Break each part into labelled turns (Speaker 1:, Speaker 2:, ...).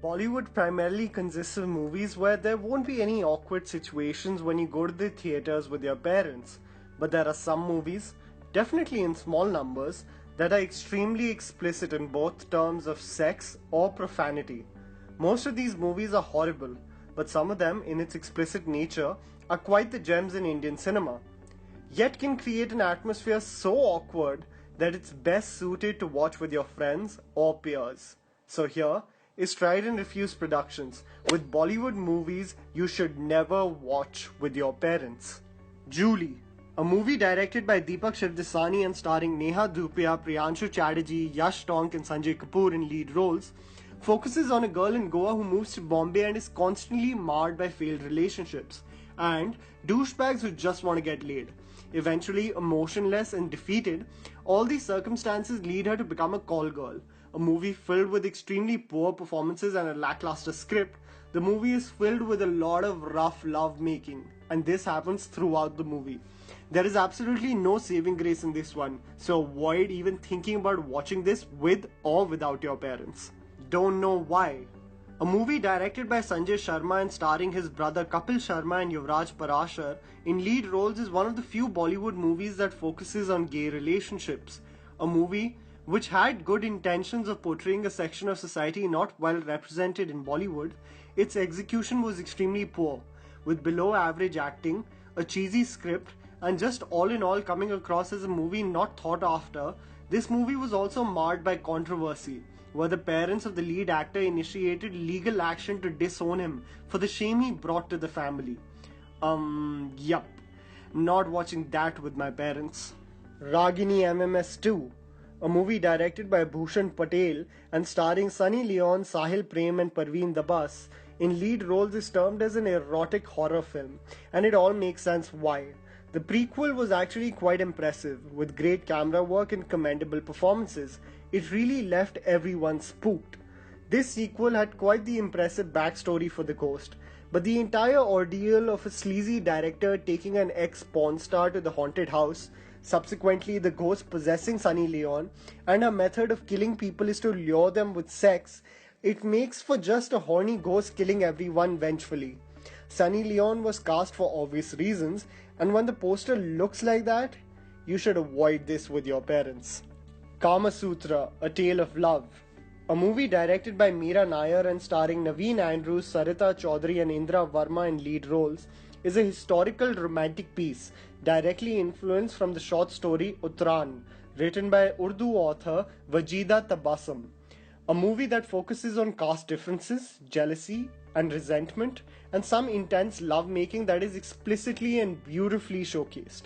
Speaker 1: Bollywood primarily consists of movies where there won't be any awkward situations when you go to the theaters with your parents. But there are some movies, definitely in small numbers, that are extremely explicit in both terms of sex or profanity. Most of these movies are horrible, but some of them, in its explicit nature, are quite the gems in Indian cinema, yet can create an atmosphere so awkward that it's best suited to watch with your friends or peers. So here is Tried and Refused Productions with Bollywood movies you should never watch with your parents. Julie, a movie directed by Deepak Shivdasani and starring Neha Dhupia, Priyanshu Chatterjee, Yash Tonk and Sanjay Kapoor in lead roles, focuses on a girl in Goa who moves to Bombay and is constantly marred by failed relationships and douchebags who just want to get laid. Eventually, emotionless and defeated, all these circumstances lead her to become a call girl. A movie filled with extremely poor performances and a lackluster script, the movie is filled with a lot of rough love making, and this happens throughout the movie. There is absolutely no saving grace in this one, so avoid even thinking about watching this with or without your parents. Don't know why. A movie directed by Sanjay Sharma and starring his brother Kapil Sharma and Yuvraj Parashar in lead roles is one of the few Bollywood movies that focuses on gay relationships. A movie which had good intentions of portraying a section of society not well represented in Bollywood, its execution was extremely poor, with below average acting, a cheesy script, and just all in all coming across as a movie not thought after. This movie was also marred by controversy, where the parents of the lead actor initiated legal action to disown him for the shame he brought to the family. Yup. Not watching that with my parents. Ragini MMS 2, a movie directed by Bhushan Patel and starring Sunny Leon, Sahil Prem and Parveen Dabas in lead roles is termed as an erotic horror film, and it all makes sense why. The prequel was actually quite impressive, with great camera work and commendable performances. It really left everyone spooked. This sequel had quite the impressive backstory for the ghost, but the entire ordeal of a sleazy director taking an ex-porn star to the haunted house, subsequently the ghost possessing Sunny Leon, and her method of killing people is to lure them with sex, it makes for just a horny ghost killing everyone vengefully. Sunny Leon was cast for obvious reasons, and when the poster looks like that, you should avoid this with your parents. Kama Sutra, A Tale of Love, a movie directed by Meera Nair and starring Naveen Andrews, Sarita Chaudhary and Indra Verma in lead roles, is a historical romantic piece directly influenced from the short story Uttran, written by Urdu author Wajida Tabassum. A movie that focuses on caste differences, jealousy, and resentment, and some intense love-making that is explicitly and beautifully showcased.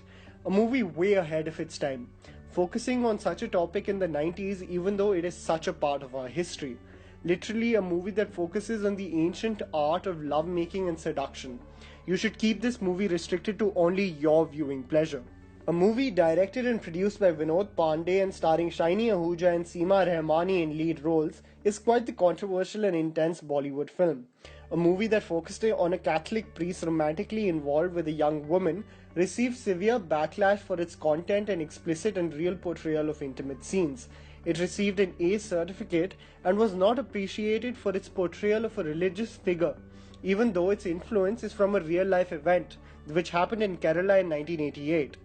Speaker 1: A movie way ahead of its time, focusing on such a topic in the 90s even though it is such a part of our history. Literally a movie that focuses on the ancient art of love-making and seduction. You should keep this movie restricted to only your viewing pleasure. A movie directed and produced by Vinod Pandey and starring Shaini Ahuja and Seema Rahmani in lead roles is quite the controversial and intense Bollywood film. A movie that focused on a Catholic priest romantically involved with a young woman received severe backlash for its content and explicit and real portrayal of intimate scenes. It received an A certificate and was not appreciated for its portrayal of a religious figure, even though its influence is from a real-life event which happened in Kerala in 1988.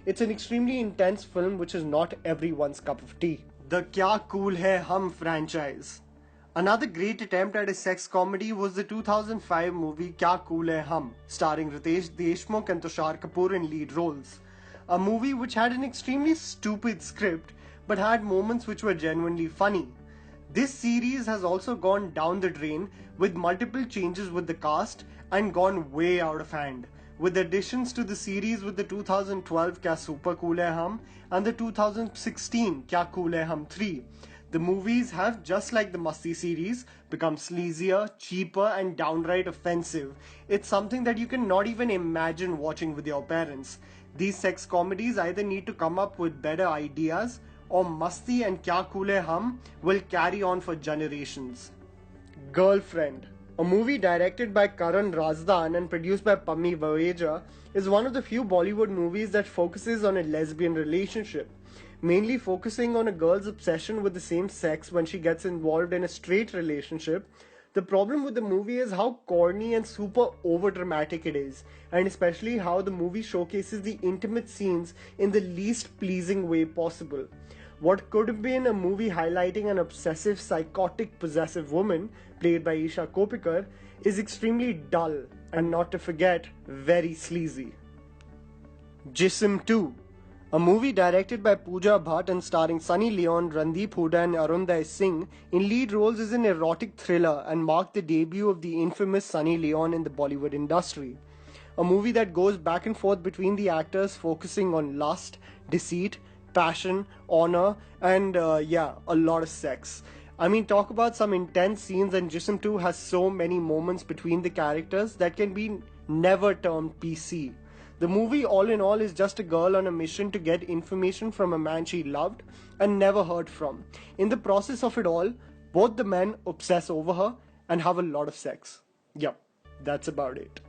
Speaker 1: It's an extremely intense film which is not everyone's cup of tea. The Kya Cool Hai Hum franchise. Another great attempt at a sex comedy was the 2005 movie Kya Cool Hai Hum, starring Ritesh Deshmukh and Tushar Kapoor in lead roles. A movie which had an extremely stupid script but had moments which were genuinely funny. This series has also gone down the drain with multiple changes with the cast and gone way out of hand, with additions to the series with the 2012 Kya Super Cool Hai Hum and the 2016 Kya Cool Hai Hum 3. The movies have, just like the Masti series, become sleazier, cheaper and downright offensive. It's something that you can not even imagine watching with your parents. These sex comedies either need to come up with better ideas or Masti and Kya Cool Hai Hum will carry on for generations. Girlfriend, a movie directed by Karan Razdan and produced by Pammi Baweja, is one of the few Bollywood movies that focuses on a lesbian relationship, mainly focusing on a girl's obsession with the same sex when she gets involved in a straight relationship. The problem with the movie is how corny and super overdramatic it is, and especially how the movie showcases the intimate scenes in the least pleasing way possible. What could have been a movie highlighting an obsessive, psychotic, possessive woman, played by Isha Kopikar, is extremely dull, and not to forget, very sleazy. Jism 2, a movie directed by Pooja Bhatt and starring Sunny Leone, Randeep Hooda and Arundhai Singh in lead roles, is an erotic thriller and marked the debut of the infamous Sunny Leone in the Bollywood industry. A movie that goes back and forth between the actors, focusing on lust, deceit, passion, honor, and a lot of sex. I mean, talk about some intense scenes, and Jism 2 has so many moments between the characters that can be never termed PC. The movie, all in all, is just a girl on a mission to get information from a man she loved and never heard from. In the process of it all, both the men obsess over her and have a lot of sex. Yep, that's about it.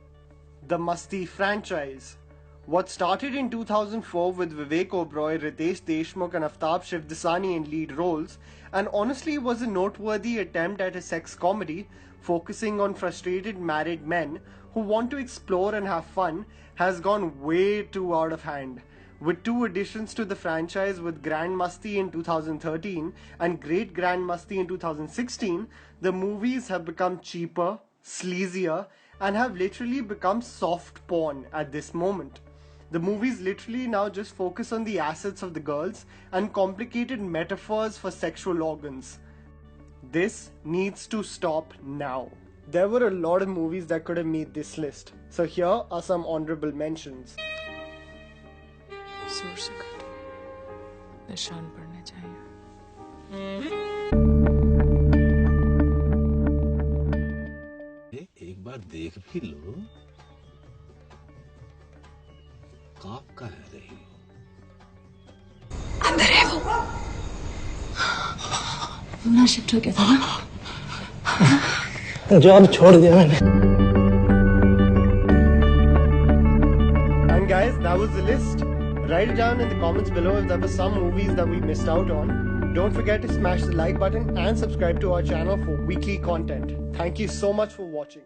Speaker 1: The Masti franchise. What started in 2004 with Vivek Oberoi, Ritesh Deshmukh and Aftab Shivdasani in lead roles, and honestly was a noteworthy attempt at a sex comedy focusing on frustrated married men who want to explore and have fun, has gone way too out of hand. With two additions to the franchise, with Grand Masti in 2013 and Great Grand Masti in 2016, the movies have become cheaper, sleazier, and have literally become soft porn at this moment. The movies literally now just focus on the assets of the girls and complicated metaphors for sexual organs. This needs to stop now. There were a lot of movies that could have made this list, so here are some honorable mentions.
Speaker 2: जोर से काटो, निशान पड़ने चाहिए.
Speaker 3: एक बार देख भी लो. काप का है रही हो.
Speaker 2: अंदर है वो. ना शिफ्ट हो गया था ना.
Speaker 4: जॉब छोड़ दिया मैंने.
Speaker 1: And guys, that was the list. Write it down in the comments below if there were some movies that we missed out on. Don't forget to smash the like button and subscribe to our channel for weekly content. Thank you so much for watching.